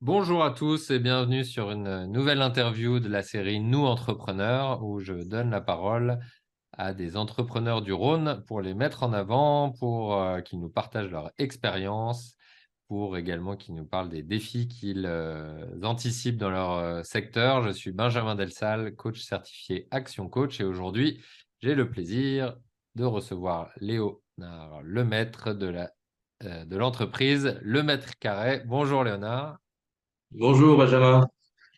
Bonjour à tous et bienvenue sur une nouvelle interview de la série Nous Entrepreneurs où je donne la parole à des entrepreneurs du Rhône pour les mettre en avant, pour qu'ils nous partagent leur expérience, pour également qu'ils nous parlent des défis qu'ils anticipent dans leur secteur. Je suis Benjamin Delsal, coach certifié Action Coach et aujourd'hui, j'ai le plaisir de recevoir Léonard Lemaître de l'entreprise Le Mètre Carré. Bonjour Léonard. Bonjour Benjamin.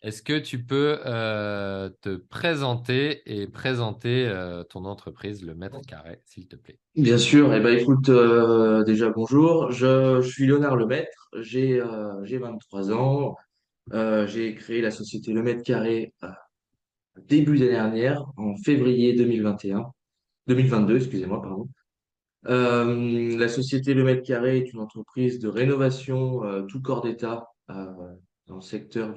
Est-ce que tu peux te présenter et présenter ton entreprise, le Mètre Carré, s'il te plaît? Bien sûr, écoute, déjà bonjour. Je suis Léonard Lemaître, j'ai 23 ans. J'ai créé la société Le Mètre Carré début d'année dernière, en février 2021, 2022, excusez-moi, pardon. La société Le Mètre Carré est une entreprise de rénovation tout corps d'état dans le secteur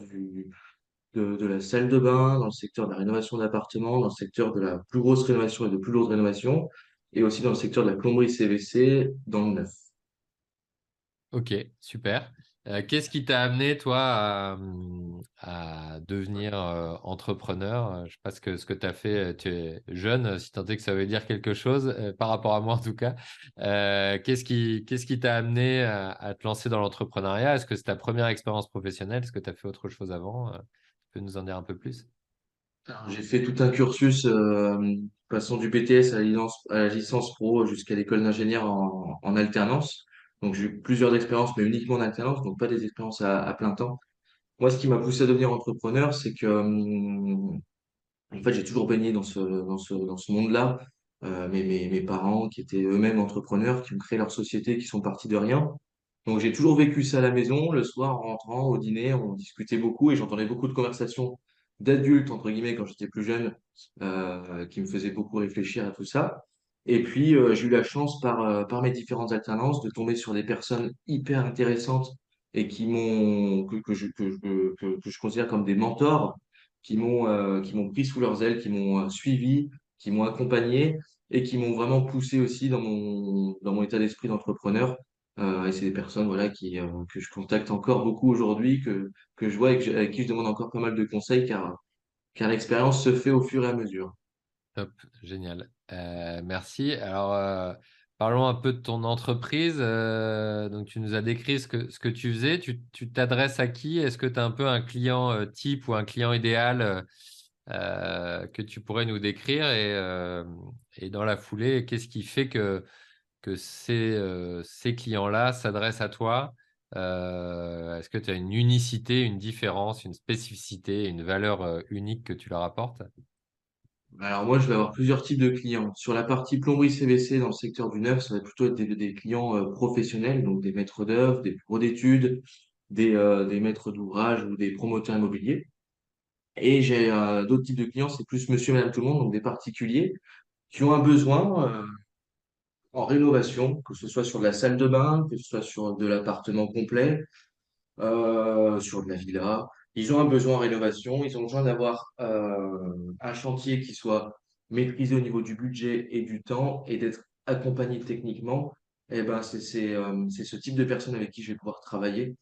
de la salle de bain, dans le secteur de la rénovation d'appartements, dans le secteur de la plus grosse rénovation et de plus lourde rénovation, et aussi dans le secteur de la plomberie CVC dans le neuf. Ok, super. Qu'est-ce qui t'a amené, toi, à devenir entrepreneur? Je sais pas ce que tu as fait. Tu es jeune, si tant est que ça veut dire quelque chose, par rapport à moi en tout cas. Qu'est-ce qui t'a amené à te lancer dans l'entrepreneuriat? Est-ce que c'est ta première expérience professionnelle? Est-ce que tu as fait autre chose avant? Tu peux nous en dire un peu plus? Alors, j'ai fait tout un cursus passant du BTS à la licence pro jusqu'à l'école d'ingénieur en alternance. Donc j'ai eu plusieurs expériences, mais uniquement en alternance, donc pas des expériences à plein temps. Moi, ce qui m'a poussé à devenir entrepreneur, c'est que en fait, j'ai toujours baigné dans ce monde-là. Mes parents, qui étaient eux-mêmes entrepreneurs, qui ont créé leur société, qui sont partis de rien. Donc, j'ai toujours vécu ça à la maison. Le soir, en rentrant au dîner, on discutait beaucoup et j'entendais beaucoup de conversations d'adultes, entre guillemets, quand j'étais plus jeune, qui me faisaient beaucoup réfléchir à tout ça. Et puis, j'ai eu la chance, par mes différentes alternances, de tomber sur des personnes hyper intéressantes et que je considère comme des mentors qui m'ont pris sous leurs ailes, qui m'ont suivi, qui m'ont accompagné et qui m'ont vraiment poussé aussi dans mon état d'esprit d'entrepreneur. Et c'est des personnes voilà, que je contacte encore beaucoup aujourd'hui, que je vois et avec qui je demande encore pas mal de conseils car l'expérience se fait au fur et à mesure. Top, génial. Merci. Alors, parlons un peu de ton entreprise. Donc, tu nous as décrit ce que tu faisais. Tu t'adresses à qui? Est-ce que tu as un peu un client type ou un client idéal que tu pourrais nous décrire? Et dans la foulée, qu'est-ce qui fait que ces clients-là s'adressent à toi? Est-ce que tu as une unicité, une différence, une spécificité, une valeur unique que tu leur apportes? Alors moi, je vais avoir plusieurs types de clients. Sur la partie plomberie CVC dans le secteur du neuf, ça va plutôt être des clients professionnels, donc des maîtres d'œuvre, des bureaux d'études, des maîtres d'ouvrage ou des promoteurs immobiliers. Et j'ai d'autres types de clients, c'est plus monsieur, madame, tout le monde, donc des particuliers qui ont un besoin en rénovation, que ce soit sur de la salle de bain, que ce soit sur de l'appartement complet, sur de la villa. Ils ont un besoin en rénovation, ils ont besoin d'avoir un chantier qui soit maîtrisé au niveau du budget et du temps et d'être accompagné techniquement. Et ben, c'est ce type de personnes avec qui je vais pouvoir travailler,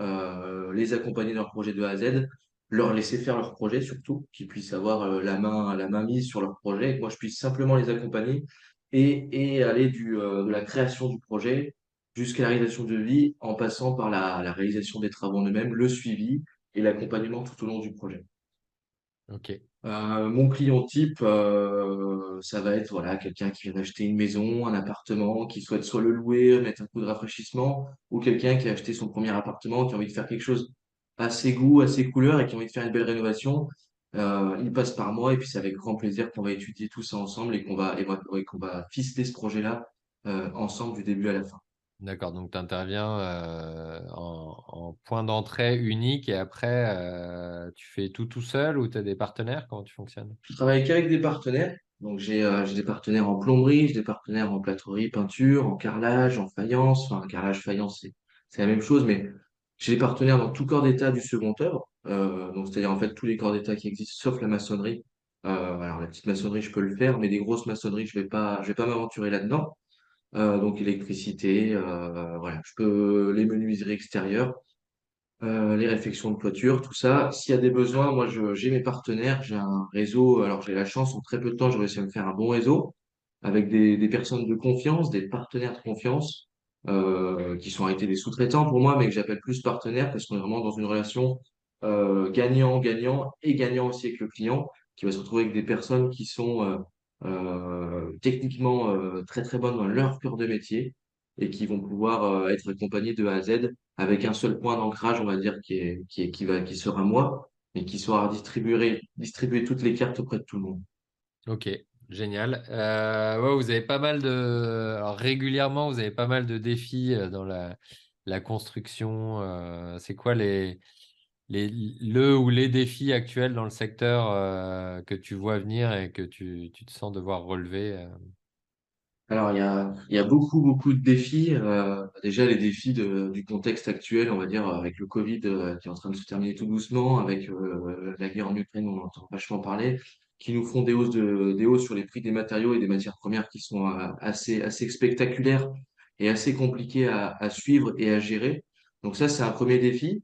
les accompagner dans leur projet de A à Z, leur laisser faire leur projet surtout, qu'ils puissent avoir la main mise sur leur projet, et que moi je puisse simplement les accompagner et aller de la création du projet jusqu'à la réalisation de vie, en passant par la réalisation des travaux en eux-mêmes, le suivi et l'accompagnement tout au long du projet. Ok. Mon client type, ça va être voilà, quelqu'un qui vient d'acheter une maison, un appartement, qui souhaite soit le louer, mettre un coup de rafraîchissement, ou quelqu'un qui a acheté son premier appartement, qui a envie de faire quelque chose à ses goûts, à ses couleurs et qui a envie de faire une belle rénovation. Il passe par moi et puis c'est avec grand plaisir qu'on va étudier tout ça ensemble et qu'on va ficeler ce projet-là ensemble du début à la fin. D'accord, donc tu interviens en point d'entrée unique et après, tu fais tout seul ou tu as des partenaires? Comment tu fonctionnes? Je travaille qu'avec des partenaires. Donc j'ai des partenaires en plomberie, j'ai des partenaires en plâtrerie, peinture, en carrelage, en faïence. Enfin, carrelage, faïence, c'est la même chose, mais j'ai des partenaires dans tout corps d'état du second œuvre. Donc c'est-à-dire en fait tous les corps d'état qui existent, sauf la maçonnerie. Alors la petite maçonnerie, je peux le faire, mais des grosses maçonneries, je vais pas m'aventurer là-dedans. Donc électricité, voilà, je peux les menuiseries extérieures. les réfections de toiture, tout ça. S'il y a des besoins, moi, j'ai mes partenaires, j'ai un réseau. Alors, j'ai la chance, en très peu de temps, j'ai réussi à me faire un bon réseau avec des personnes de confiance, des partenaires de confiance, qui sont arrêtés des sous-traitants pour moi, mais que j'appelle plus partenaires parce qu'on est vraiment dans une relation gagnant-gagnant et gagnant aussi avec le client, qui va se retrouver avec des personnes qui sont techniquement très très bonnes dans leur cœur de métier et qui vont pouvoir être accompagnées de A à Z avec un seul point d'ancrage, on va dire, qui sera moi, mais qui sera distribuer toutes les cartes auprès de tout le monde. Ok, génial. Ouais, vous avez pas mal de... Alors, régulièrement, vous avez pas mal de défis dans la construction. C'est quoi le ou les défis actuels dans le secteur que tu vois venir et que tu te sens devoir relever Alors, il y a beaucoup, beaucoup de défis. Déjà, les défis du contexte actuel, on va dire, avec le Covid qui est en train de se terminer tout doucement, avec la guerre en Ukraine, on entend vachement parler, qui nous font des hausses sur les prix des matériaux et des matières premières qui sont assez spectaculaires et assez compliquées à suivre et à gérer. Donc ça, c'est un premier défi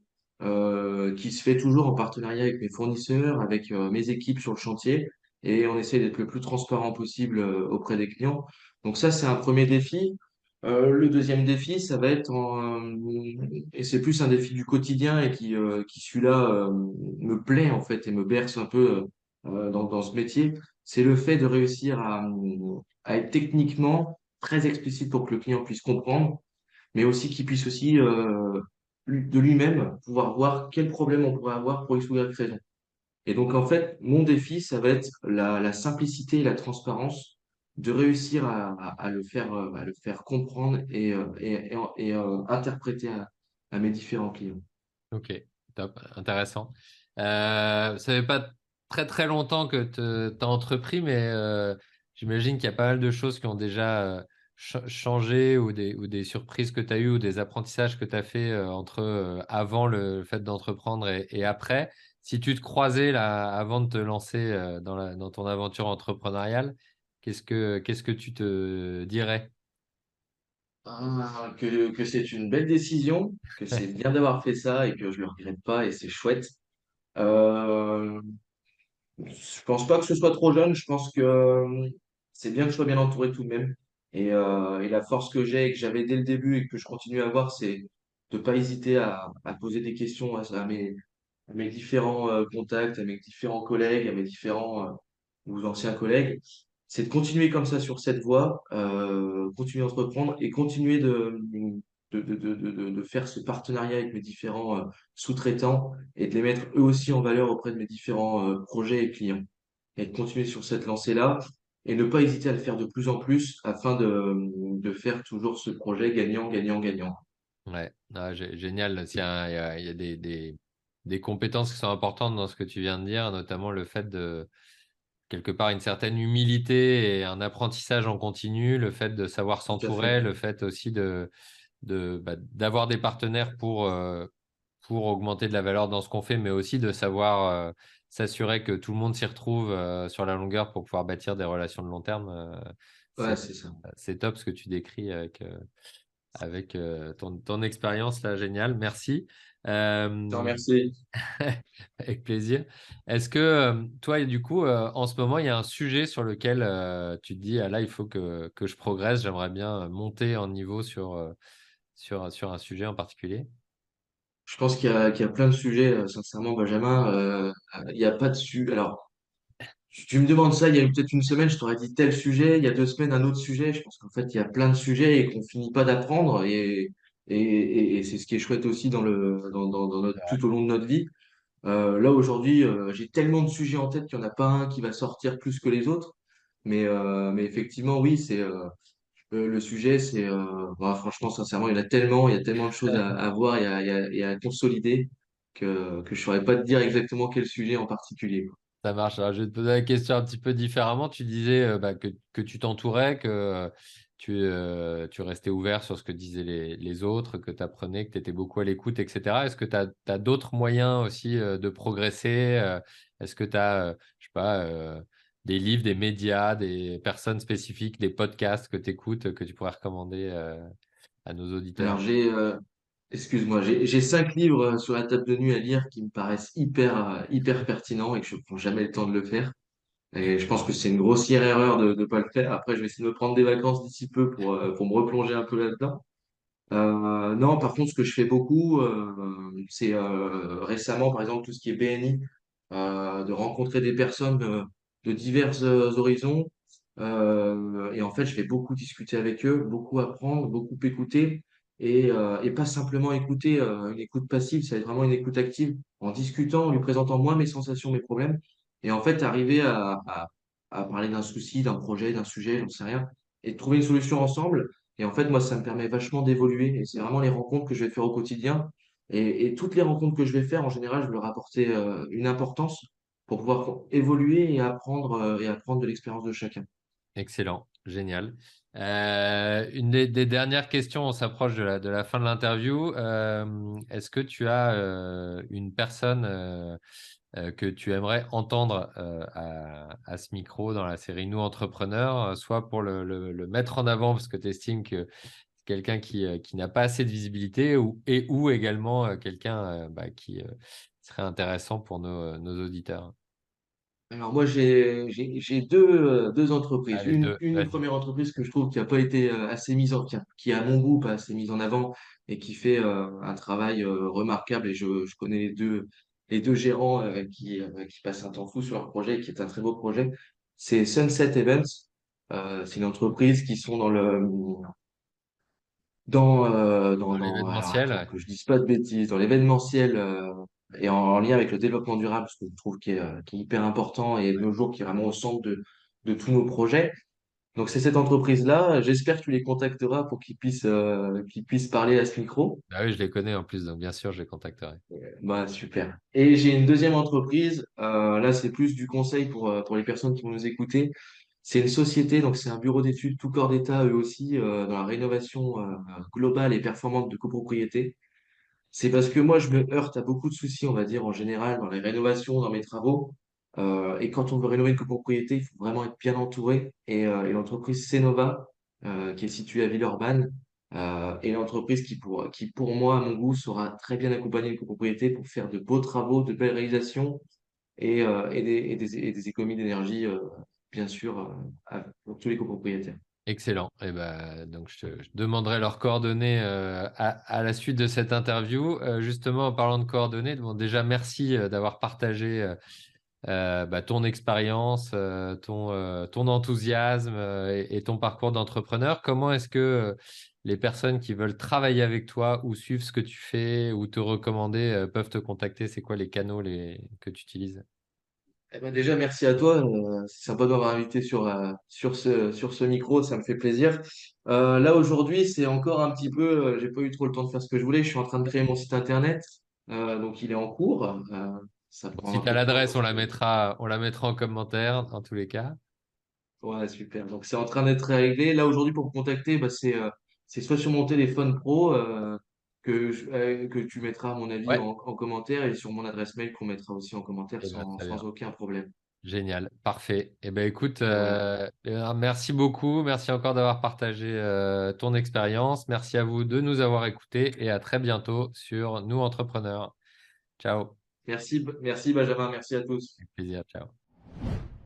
qui se fait toujours en partenariat avec mes fournisseurs, avec mes équipes sur le chantier, et on essaie d'être le plus transparent possible auprès des clients. Donc ça, c'est un premier défi. Le deuxième défi, ça va être, et c'est plus un défi du quotidien et qui celui-là, me plaît en fait et me berce un peu dans ce métier, c'est le fait de réussir à être techniquement très explicite pour que le client puisse comprendre, mais aussi qu'il puisse aussi de lui-même pouvoir voir quel problème on pourrait avoir pour X ou Y raison. Et donc, en fait, mon défi, ça va être la simplicité et la transparence de réussir à le faire comprendre et interpréter à mes différents clients. Ok, top, intéressant. Ça fait pas très très longtemps que tu as entrepris, mais j'imagine qu'il y a pas mal de choses qui ont déjà changé ou des surprises que tu as eues ou des apprentissages que tu as fait entre avant le fait d'entreprendre et après. Si tu te croisais là avant de te lancer dans ton aventure entrepreneuriale, qu'est-ce que tu te dirais? Que c'est une belle décision, que c'est bien d'avoir fait ça et que je le regrette pas et c'est chouette. Euh, Je pense pas que ce soit trop jeune. Je pense que c'est bien que je sois bien entouré tout de même. Et la force que j'ai et que j'avais dès le début et que je continue à avoir, c'est de pas hésiter à poser des questions à mes différents contacts, à mes différents collègues, à mes différents ou anciens collègues. C'est de continuer comme ça sur cette voie, continuer à entreprendre et continuer de faire ce partenariat avec mes différents sous-traitants et de les mettre eux aussi en valeur auprès de mes différents projets et clients. Et de continuer sur cette lancée-là et ne pas hésiter à le faire de plus en plus afin de faire toujours ce projet gagnant, gagnant, gagnant. Ouais, ah, génial. Il y a des compétences qui sont importantes dans ce que tu viens de dire, notamment le fait de, quelque part, une certaine humilité et un apprentissage en continu, le fait de savoir Tout à fait. s'entourer, le fait aussi d'avoir des partenaires pour augmenter de la valeur dans ce qu'on fait, mais aussi de savoir s'assurer que tout le monde s'y retrouve sur la longueur pour pouvoir bâtir des relations de long terme. Ouais, C'est, c'est ça. c'est top ce que tu décris avec ton expérience là, génial. Merci. Je te Euh, remercie. avec plaisir. Est-ce que toi, du coup, en ce moment, il y a un sujet sur lequel tu te dis, ah, là, il faut que je progresse, j'aimerais bien monter en niveau sur un sujet en particulier? Je pense qu'il y a plein de sujets, sincèrement, Benjamin. Il n'y a pas de sujet. Alors, tu me demandes ça il y a peut-être une semaine, je t'aurais dit tel sujet. Il y a 2 semaines, un autre sujet. Je pense qu'en fait, il y a plein de sujets et qu'on finit pas d'apprendre. Et c'est ce qui est chouette aussi dans tout au long de notre vie. Là, aujourd'hui, j'ai tellement de sujets en tête qu'il n'y en a pas un qui va sortir plus que les autres. Mais effectivement, oui, le sujet, bah, franchement, sincèrement, il y a tellement de choses à voir et à consolider que je ne saurais pas te dire exactement quel sujet en particulier, quoi. Ça marche. Alors, je vais te poser la question un petit peu différemment. Tu disais bah, que tu t'entourais, que tu restais ouvert sur ce que disaient les autres, que tu apprenais, que tu étais beaucoup à l'écoute, etc. Est-ce que tu as, d'autres moyens aussi de progresser? Est-ce que tu as, je sais pas, des livres, des médias, des personnes spécifiques, des podcasts que tu écoutes, que tu pourrais recommander à nos Alors, auditeurs? Excuse-moi, j'ai 5 livres sur la table de nuit à lire qui me paraissent hyper pertinents et que je prends jamais le temps de le faire. Et je pense que c'est une grossière erreur de ne pas le faire. Après, je vais essayer de me prendre des vacances d'ici peu pour me replonger un peu là-dedans. Non, par contre, ce que je fais beaucoup, c'est récemment, par exemple, tout ce qui est BNI, de rencontrer des personnes de divers horizons. Et en fait, je vais beaucoup discuter avec eux, beaucoup apprendre, beaucoup écouter, et pas simplement écouter, une écoute passive, ça va être vraiment une écoute active, en discutant, en lui présentant moi mes sensations, mes problèmes, et en fait, arriver à parler d'un souci, d'un projet, d'un sujet, j'en sais rien, et de trouver une solution ensemble. Et en fait, moi, ça me permet vachement d'évoluer. Et c'est vraiment les rencontres que je vais faire au quotidien. Et toutes les rencontres que je vais faire, en général, je vais leur apporter une importance pour pouvoir évoluer et apprendre de l'expérience de chacun. Excellent, génial. Une des dernières questions, on s'approche de la fin de l'interview. Est-ce que tu as une personne que tu aimerais entendre à ce micro dans la série Nous Entrepreneurs, soit pour le mettre en avant parce que tu estimes que c'est quelqu'un qui n'a pas assez de visibilité ou également quelqu'un qui serait intéressant pour nos auditeurs? Alors moi, j'ai deux entreprises. Allez, deux, Une vas-y. première entreprise que je trouve qui a pas été assez mise qui à mon goût pas assez mise en avant et qui fait un travail remarquable. Et je connais les deux gérants qui passent un temps fou sur leur projet, qui est un très beau projet. C'est Sunset Events. C'est une entreprise qui sont Dans alors l'événementiel, attends ouais. que je dise pas de bêtises, dans l'événementiel et en lien avec le développement durable, ce que je trouve qui est hyper important et de nos jours qui est vraiment au centre de tous nos projets. Donc c'est cette entreprise-là. J'espère que tu les contacteras pour qu'ils puissent parler à ce micro. Bah oui, je les connais en plus, donc bien sûr, je les contacterai. Bah super. Et j'ai une deuxième entreprise. Là, c'est plus du conseil pour les personnes qui vont nous écouter. C'est une société, donc c'est un bureau d'études tout corps d'État, eux aussi, dans la rénovation globale et performante de copropriété. C'est parce que moi, je me heurte à beaucoup de soucis, on va dire, en général, dans les rénovations, dans mes travaux. Et quand on veut rénover une copropriété, il faut vraiment être bien entouré. Et l'entreprise Cnova, qui est située à Villeurbanne, est l'entreprise qui, pour moi, à mon goût, saura très bien accompagner une copropriété pour faire de beaux travaux, de belles réalisations et des économies d'énergie, bien sûr, pour tous les copropriétaires. Excellent. Et donc je demanderai leurs coordonnées à la suite de cette interview. Justement, en parlant de coordonnées, bon, déjà merci d'avoir partagé ton expérience, ton enthousiasme et ton parcours d'entrepreneur. Comment est-ce que les personnes qui veulent travailler avec toi ou suivre ce que tu fais ou te recommander peuvent te contacter? C'est quoi les canaux que tu utilises? Eh ben déjà, merci à toi. C'est sympa de m'avoir invité sur ce micro, ça me fait plaisir. Là, aujourd'hui, c'est encore un petit peu, j'ai pas eu trop le temps de faire ce que je voulais. Je suis en train de créer mon site internet, donc il est en cours. Ça Bon, prend si un tu as peu de temps l'adresse, parce que, on la mettra en commentaire dans tous les cas. ouais, super. Donc c'est en train d'être réglé. Là, aujourd'hui, pour me contacter, bah, c'est soit sur mon téléphone pro, que tu mettras, à mon avis, Ouais. en commentaire et sur mon adresse mail qu'on mettra aussi en commentaire Très bien. sans aucun problème. Génial, parfait. Eh ben écoute, Voilà. merci beaucoup. Merci encore d'avoir partagé ton expérience. Merci à vous de nous avoir écoutés et à très bientôt sur Nous Entrepreneurs. Ciao. Merci Benjamin. Merci à tous. Avec plaisir. Ciao.